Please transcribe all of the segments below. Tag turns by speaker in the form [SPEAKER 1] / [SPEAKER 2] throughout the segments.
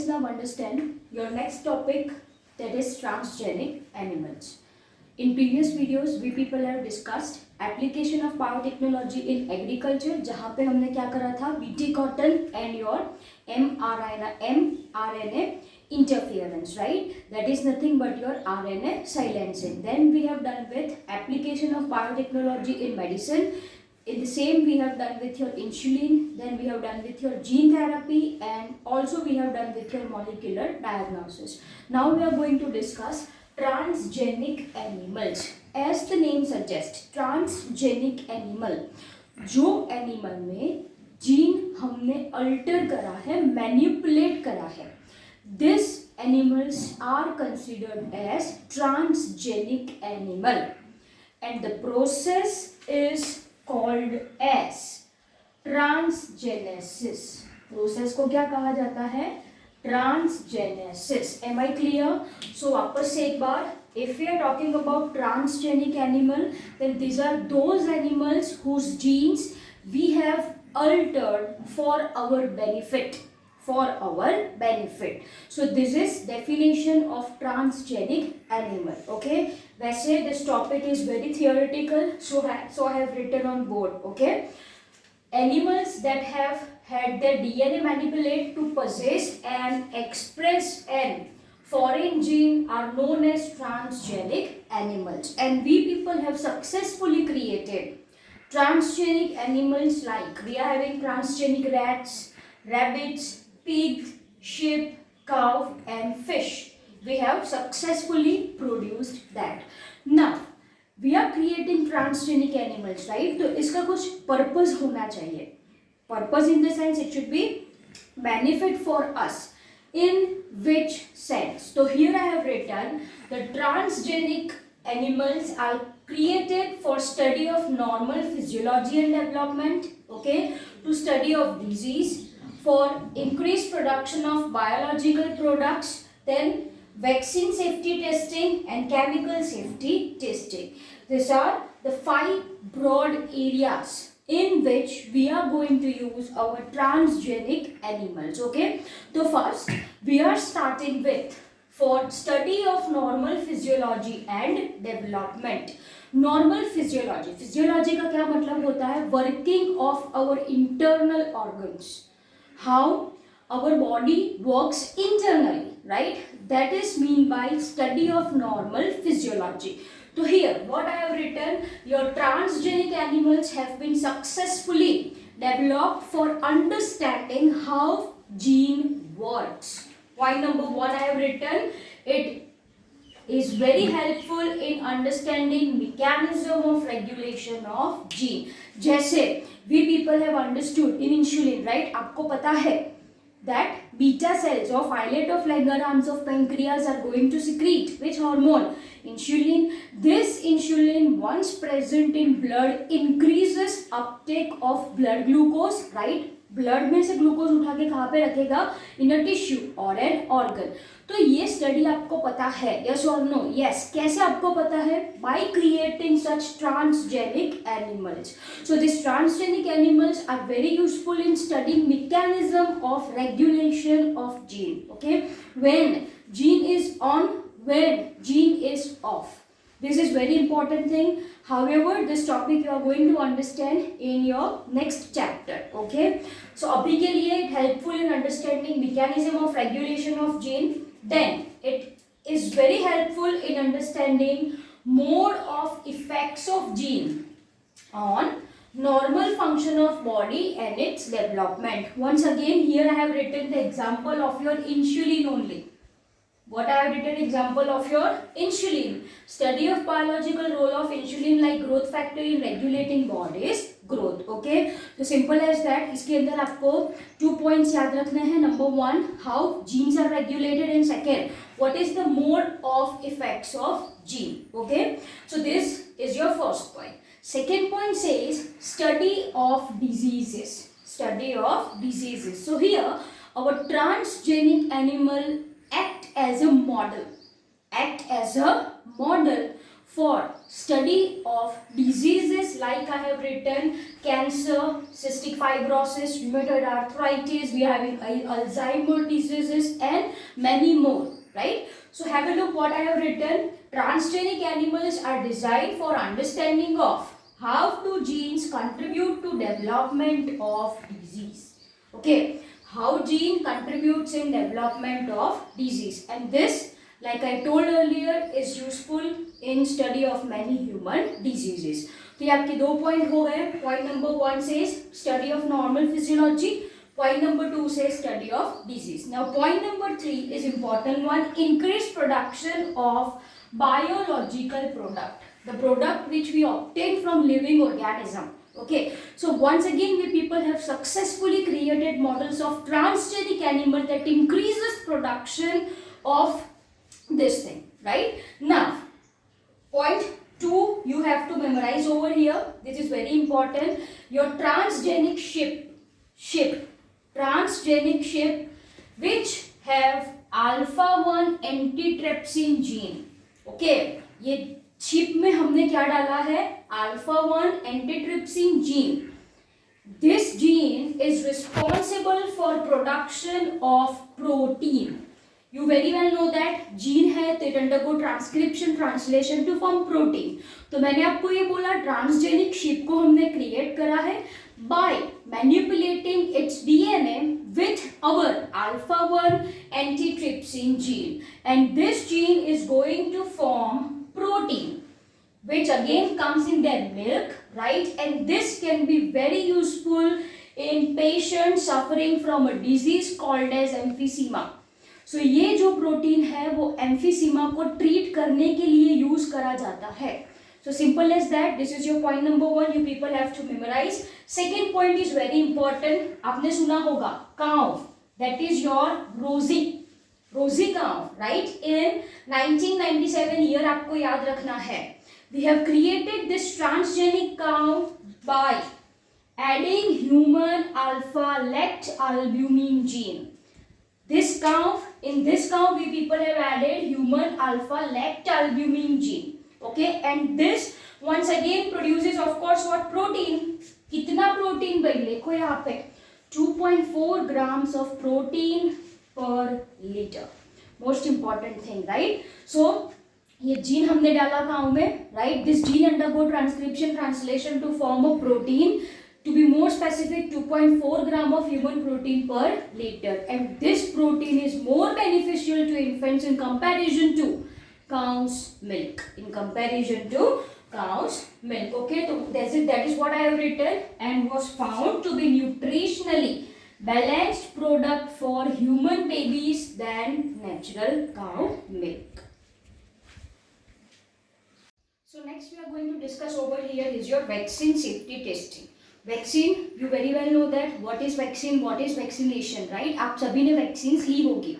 [SPEAKER 1] us now understand your next topic, that is transgenic animals. In previous videos we people have discussed application of biotechnology in agriculture, जहाँ पे हमने क्या करा था, BT cotton and your mRNA interference, right? That is nothing but your RNA silencing. Then we have done with application of biotechnology in medicine. In the same we have done with your insulin, then we have done with your gene therapy, and also we have done with your molecular diagnosis. Now we are going to discuss transgenic animals. As the name suggests, transgenic animal, जो animal में gene हमने alter करा है, manipulate करा है, this animals are considered as transgenic animal, and the process is called as transgenesis. Process को क्या कहा जाता है, transgenesis. Am I clear? So वापस से एक बार, if we are talking about transgenic animal, then these are those animals whose genes we have altered for our benefit. So this is definition of transgenic animal. Okay, वैसे this topic is very theoretical, so I have written on board. Okay, animals that have had their DNA manipulated to possess and express an foreign gene are known as transgenic animals, and we people have successfully created transgenic animals. Like we are having transgenic rats, rabbits, pig, sheep, cow and fish. We have successfully produced that. Now we are creating transgenic animals, right? तो इसका कुछ purpose होना चाहिए. Purpose in the sense it should be benefit for us. In which sense? So here I have written the transgenic animals are created for study of normal physiology and development. Okay, to study of disease, for increased production of biological products, then vaccine safety testing and chemical safety testing. These are the 5 broad areas in which we are going to use our transgenic animals. Okay, so first we are starting with for study of normal physiology and development. Normal physiology, physiology का क्या मतलब होता है, working of our internal organs, how our body works internally, right? That is mean by study of normal physiology. So here what I have written, your transgenic animals have been successfully developed for understanding how gene works. Point number 1 I have written, it is very helpful in understanding mechanism of regulation of gene. जैसे we people have understood in insulin, right? आपको पता है that beta cells of islet of Langerhans of pancreas are going to secrete which hormone? Insulin. This insulin, once present in blood, increases uptake of blood glucose, right? Blood में से glucose उठा के कहाँ पे रखेगा, इन अ टिश्यू और an organ. तो ये स्टडी आपको पता है, यस और नो? यस. कैसे आपको पता है? By creating such transgenic animals. So this transgenic animals are very useful in studying mechanism of regulation of gene. Okay, when gene is on, when gene is off. This is very important thing. However, this topic you are going to understand in your next chapter. Okay. So अभी के लिए it helpful in understanding mechanism of regulation of gene. Then it is very helpful in understanding mode of effects of gene on normal function of body and its development. Once again, here I have written the example of your insulin only. What I have written example of your insulin. Study of biological role of insulin like growth factor in regulating body's growth. Okay, so simple as that. इसके अंदर आपको 2 points याद रखने हैं. Number 1, how genes are regulated, and second, what is the mode of effects of gene. Okay, so this is your first point. Second point says study of diseases. Study of diseases. So here our transgenic animal act as a model for study of diseases like I have written cancer, cystic fibrosis, rheumatoid arthritis, we are having Alzheimer diseases and many more, right? So have a look what I have written. Transgenic animals are designed for understanding of how do genes contribute to development of disease. Okay, how gene contributes in development of disease, and this, like I told earlier, is useful in study of many human diseases. तो ये आपके 2 point हो गए. Point number 1 says study of normal physiology. Point number 2 says study of disease. Now point number 3 is important one. Increase production of biological product, the product which we obtain from living organism. Okay, so once again we people have successfully created models of transgenic animal that increases production of this thing, right? Now point 2 you have to memorize over here. This is very important. Your transgenic ship which have alpha 1 antitrypsin gene. Okay, ये chip में हमने क्या डाला है? Alpha 1 antitrypsin gene. This gene is responsible for production of protein. You very well know that gene है तो it undergo transcription translation to form protein. तो मैंने आपको ये बोला ट्रांसजेनिक शिप को हमने क्रिएट करा है by manipulating its DNA with our alpha 1 antitrypsin gene, and this gene is going to form protein which again comes in their milk, right? And this can be very useful in patients suffering from a disease called as emphysema. So ये जो protein है वो emphysema को treat करने के लिए use करा जाता है. So simple as that. This is your point number 1. You people have to memorize. Second point is very important. आपने सुना होगा cow. That is your rosy cow, right? In 1997 year आपको याद रखना है. We have created this transgenic cow by adding human alpha lactalbumin gene. In this cow we people have added human alpha lactalbumin gene. Okay, and this once again produces of course what? Protein. कितना protein भाई देखो यहाँ पे 2.4 grams of protein per liter. Most important thing, right? So ये gene हमने डाला cow में, right? This gene undergo transcription translation to form a protein. To be more specific, 2.4 gram of human protein per liter, and this protein is more beneficial to infants in comparison to cow's milk. Okay, so that is what I have written, and was found to be nutritionally balanced product for human babies than natural cow milk. So next we are going to discuss over here is your vaccine safety testing. Vaccine, you very well know that what is vaccine, what is vaccination, right? आप सभी ने vaccines ली होगी,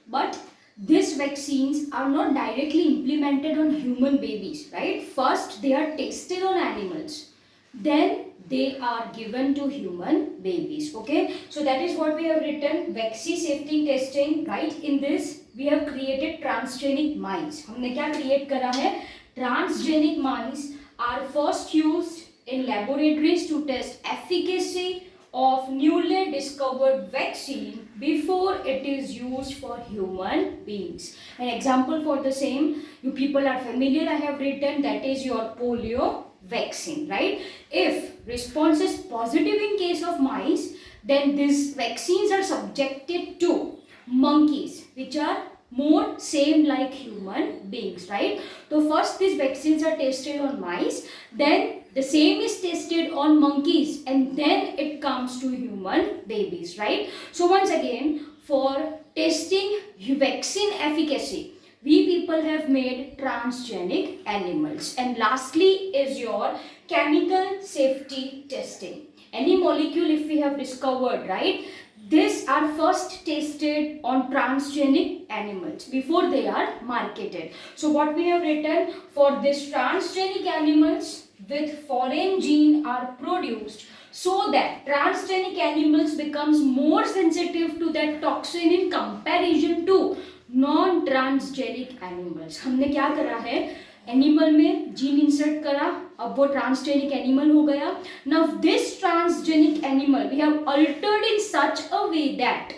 [SPEAKER 1] but these vaccines are not directly implemented on human babies, right? First they are tested on animals, then they are given to human babies. Okay, so that is what we have written, vaccine safety testing, right? In this we have created transgenic mice. हमने क्या create करा है? Transgenic mice are first used in laboratories to test efficacy of newly discovered vaccine before it is used for human beings. An example for the same, you people are familiar, I have written, that is your polio vaccine, right? If response is positive in case of mice, then these vaccines are subjected to monkeys, which are more same like human beings, right? So first these vaccines are tested on mice, then the same is tested on monkeys, and then it comes to human babies, right? So once again, for testing vaccine efficacy, we people have made transgenic animals. And lastly is your chemical safety testing. Any molecule if we have discovered, right, these are first tested on transgenic animals before they are marketed. So what we have written, for this transgenic animals with foreign gene are produced so that transgenic animals becomes more sensitive to that toxin in comparison to non transgenic animals. हमने क्या करा है, animal में gene insert करा, अब वो transgenic animal हो गया. Now this transgenic animal we have altered in such a way that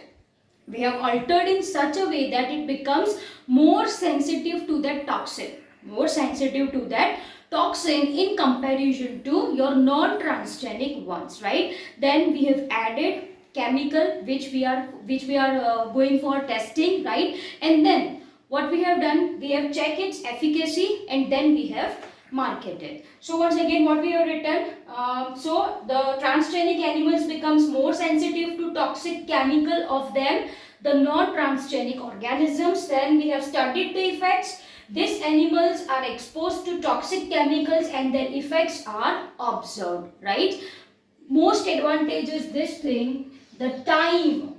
[SPEAKER 1] it becomes more sensitive to that toxin in comparison to your non-transgenic ones, right? Then we have added chemical which we are going for testing, right? And then what we have done, we have checked its efficacy and then we have marketed. So once again what we have written, so the transgenic animals becomes more sensitive to toxic chemical of them, the non-transgenic organisms. Then we have studied the effects. These animals are exposed to toxic chemicals and their effects are observed, right? Most advantage is this thing, the time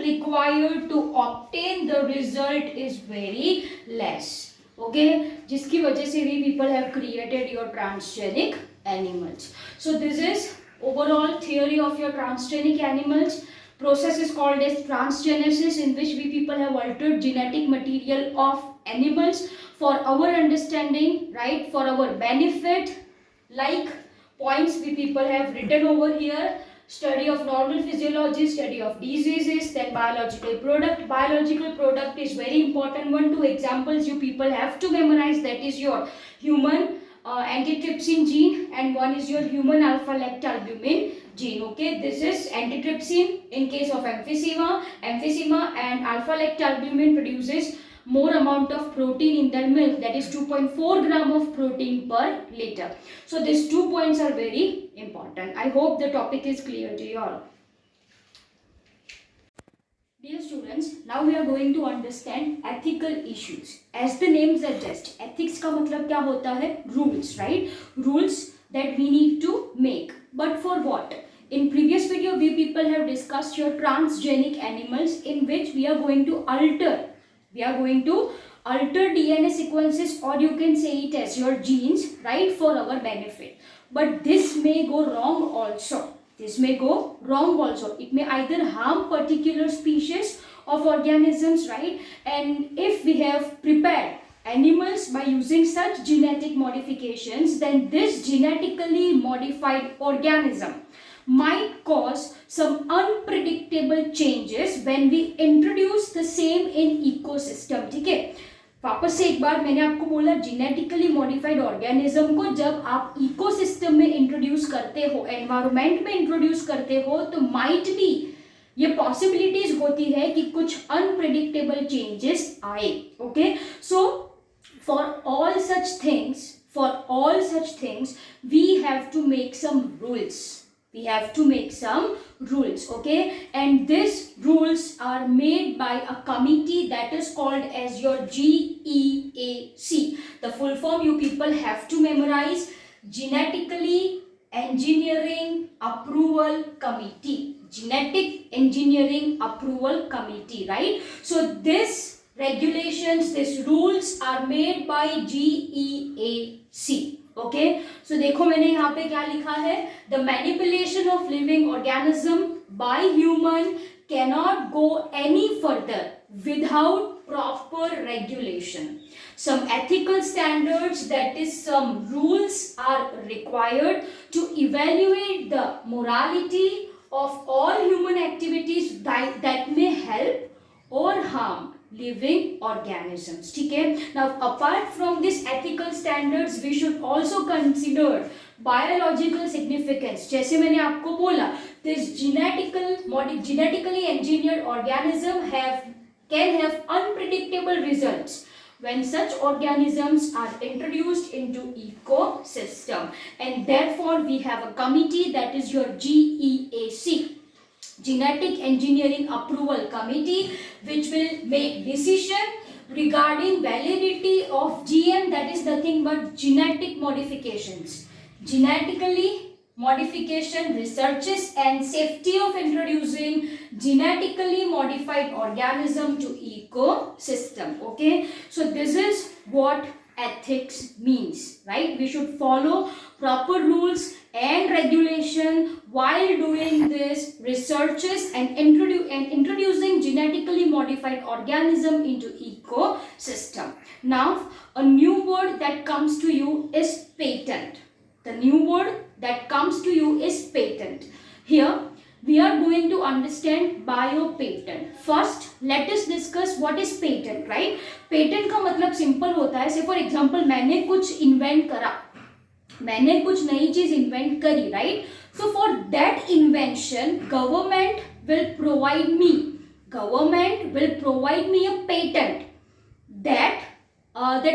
[SPEAKER 1] required to obtain the result is very less. Okay, जिसकी वजह से we people have created your transgenic animals. So this is overall theory of your transgenic animals. Process is called as transgenesis, in which we people have altered genetic material of animals for our understanding, right, for our benefit. Like points we people have written over here: study of normal physiology, study of diseases, then biological product. Biological product is very important one. Two examples you people have to memorize, that is your human antitrypsin gene and one is your human alpha-lactalbumin gene. Okay, this is antitrypsin in case of emphysema and alpha-lactalbumin produces more amount of protein in their milk, that is 2.4 gram of protein per liter. So these 2 points are very important. I hope the topic is clear to you all. Dear students, now we are going to understand ethical issues. As the name suggests, ethics का मतलब क्या होता है? Rules, right? Rules that we need to make. But for what? In previous video, we people have discussed your transgenic animals, in which we are going to alter DNA sequences, or you can say it as your genes, right, for our benefit. But this may go wrong also. It may either harm particular species of organisms, right? And if we have prepared animals by using such genetic modifications, then this genetically modified organism might cause some unpredictable changes when we introduce the same in ecosystem. ठीक है, वापस से एक बार मैंने आपको बोला, genetically modified organism को जब आप इकोसिस्टम में इंट्रोड्यूस करते हो, एनवायरनमेंट में इंट्रोड्यूस करते हो, तो माइट बी ये पॉसिबिलिटीज होती है कि कुछ अनप्रेडिक्टेबल चेंजेस आए. Okay, so for all such things we have to make some rules. Okay, and these rules are made by a committee that is called as your GEAC. The full form you people have to memorize: Genetically Engineering Approval Committee. Genetic Engineering Approval Committee, right? So this regulations, these rules are made by GEAC. Okay, so देखो मैंने यहाँ पे क्या लिखा है, the manipulation of living organism by human cannot go any further without proper regulation. Some ethical standards, that is some rules, are required to evaluate the morality of all human activities that may help or harm living organisms. ठीक है, now apart from this ethical standards we should also consider biological significance. जैसे मैंने आपको बोला, this genetically engineered organism can have unpredictable results when such organisms are introduced into ecosystem, and therefore we have a committee, that is your GEAC, Genetic Engineering Approval Committee, which will make decision regarding validity of GM, that is nothing but genetic modifications, genetically modification researches and safety of introducing genetically modified organism to ecosystem. Okay, so this is what ethics means, right? We should follow proper rules and regulation while doing this researches and introducing genetically modified organism into ecosystem. Now a new word that comes to you is patent. The new word that comes to you is patent. Here we are going to understand biopatent. First let us discuss what is patent, right? Patent का मतलब simple होता है, से for example मैंने कुछ invent करा, मैंने कुछ नई चीज इन्वेंट करी, right? So for that invention government will provide me a patent that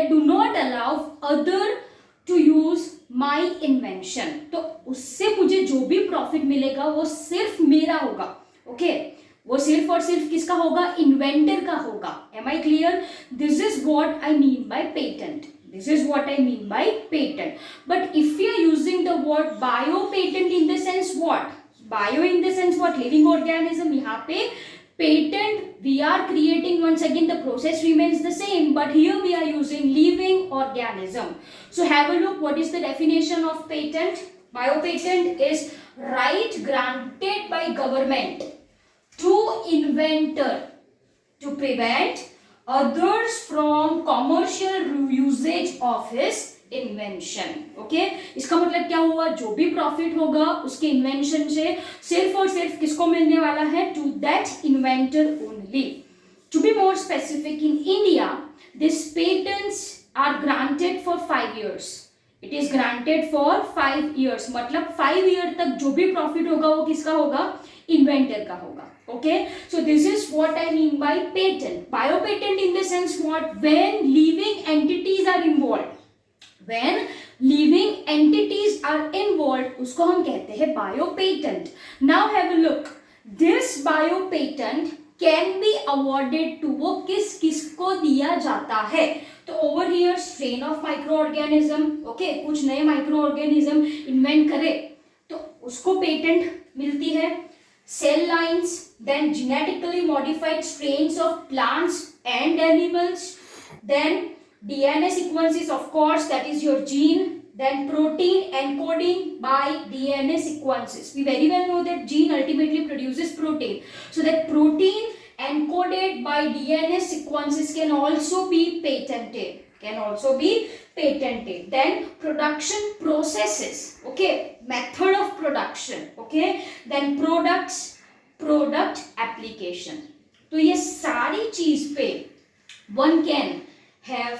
[SPEAKER 1] do not allow other to use my invention. तो उससे मुझे जो भी प्रॉफिट मिलेगा वो सिर्फ मेरा होगा, ओके? वो सिर्फ और सिर्फ किसका होगा? इन्वेंटर का होगा. Am I clear? This is what I mean by patent. This is what I mean by patent. But if we are using the word biopatent in the sense what? Bio in the sense what? Living organism. यहाँ पे patent we are creating, once again the process remains the same, but here we are using living organism. So have a look, what is the definition of patent? Biopatent is right granted by government to inventor to prevent others from commercial usage of his invention. Okay, इसका मतलब क्या हुआ? जो भी profit होगा उसके invention से सिर्फ और सिर्फ किसको मिलने वाला है? To that inventor only. To be more specific, in India this patents are granted for 5 years. It is granted for 5 years. मतलब 5 year तक जो भी प्रॉफिट होगा वो किसका होगा? इन्वेंटर का होगा. Okay, so this is what I mean by patent. Biopatent in the sense what? When living entities are involved. When living entities are involved, उसको हम कहते हैं biopatent. Now have a look. This biopatent can be awarded to, वो किसको दिया जाता है? तो over here strain of microorganism, okay, कुछ नए microorganism invent करे तो उसको patent मिलती है. Cell lines, then genetically modified strains of plants and animals, then DNA sequences, of course, that is your gene, then protein encoding by DNA sequences. We very well know that gene ultimately produces protein. So that protein encoded by DNA sequences can also be patented. Then production processes, okay, method of production, okay, then product application. तो ये सारी चीज पे one can have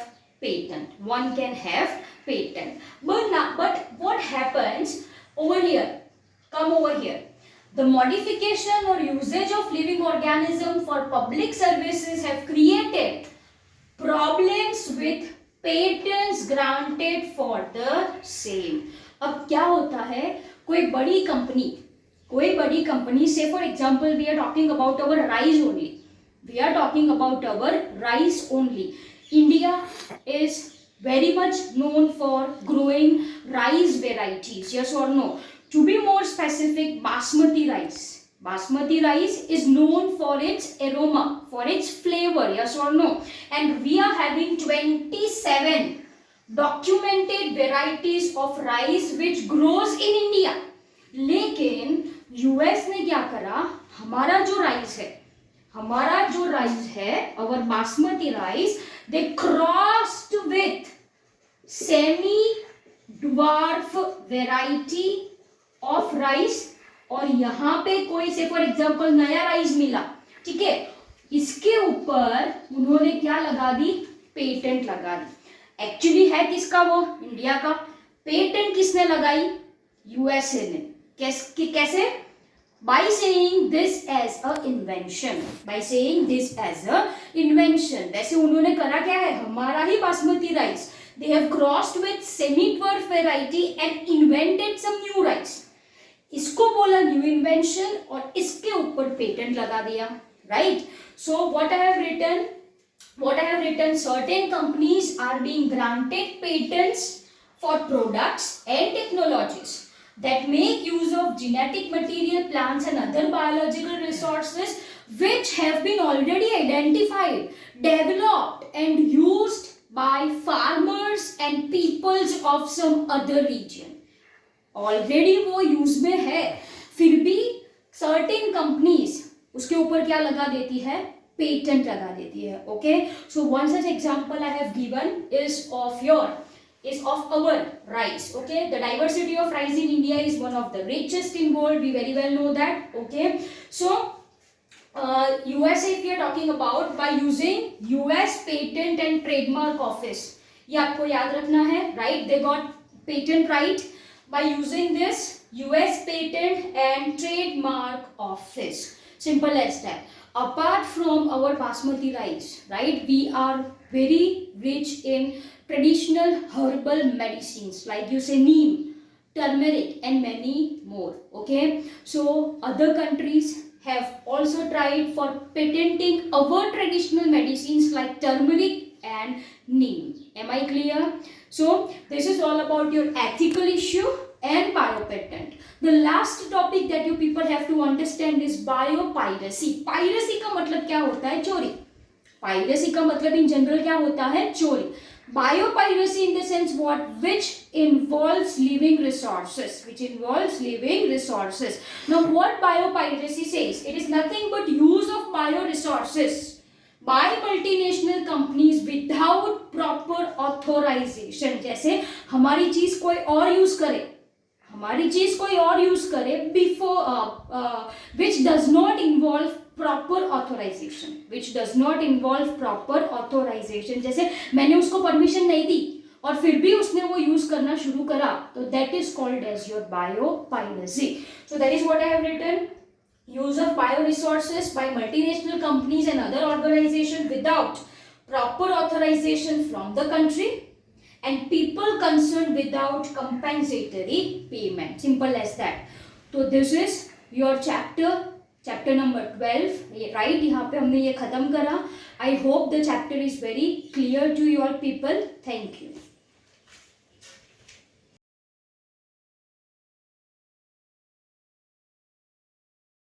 [SPEAKER 1] patent. But what happens over here? Come over here. The modification or usage of living organism for public services have created problems with patents granted for the same. अब क्या होता है? कोई बड़ी company से for example we are talking about our rice only. India is very much known for growing rice varieties, yes or no? To be more specific, basmati rice is known for its aroma, for its flavor, yes or no? And we are having 27 documented varieties of rice which grows in India. लेकिन US ने क्या करा? हमारा जो rice है our basmati rice, they crossed with semi dwarf variety of rice. और यहाँ पे कोई से फॉर एग्जाम्पल नया राइस मिला, ठीक है, इसके ऊपर उन्होंने क्या लगा दी? पेटेंट लगा दी. एक्चुअली है किसका? वो इंडिया का. पेटेंट किसने लगाई? यूएसए ने. कैसे? By saying this as a invention. वैसे उन्होंने करा क्या है? हमारा ही basmati rice, they have crossed with semi-dwarf variety and invented some new rice. इसको बोला न्यू इन्वेंशन और इसके ऊपर पेटेंट लगा दिया, right? So what I have written, certain companies are being granted patents for products and technologies that make use of genetic material, plants and other biological resources which have been already identified, developed and used by farmers and peoples of some other region. Already वो use में है, फिर भी certain companies उसके ऊपर क्या लगा देती है? पेटेंट लगा देती है. Okay, so one such example I have given is of our rice. Okay, the diversity of rice in India is one of the richest in world. We very well know that. Okay, so USA, if we are talking about, by using US Patent and Trademark Office, ये आपको याद रखना है, right? They got patent right by using this US Patent and Trademark Office. Simple as that. Apart from our basmati rice, right, we are very rich in traditional herbal medicines, like you say neem, turmeric, and many more. Okay, so other countries have also tried for patenting our traditional medicines like turmeric and neem. Am I clear? So this is all about your ethical issue and biopatent. The last topic that you people have to understand is biopiracy. Piracy का मतलब क्या होता है? चोरी. Piracy का मतलब in general क्या होता है? चोरी. Biopiracy in the sense what? Which involves living resources. Now what biopiracy says? It is nothing but use of bioresources by multinational companies without proper authorization. जैसे हमारी चीज कोई और यूज करे before which does not involve proper authorization. जैसे मैंने उसको permission नहीं दी और फिर भी उसने वो यूज करना शुरू करा, तो that is called as your biopiracy. So that is what I have written. Use of bioresources by multinational companies and other organizations without proper authorization from the country, and people concerned without compensatory payment. Simple as that. So this is your chapter number 12, right? यहाँ पे हमने ये खत्म करा. I hope the chapter is very clear to you all people. Thank you.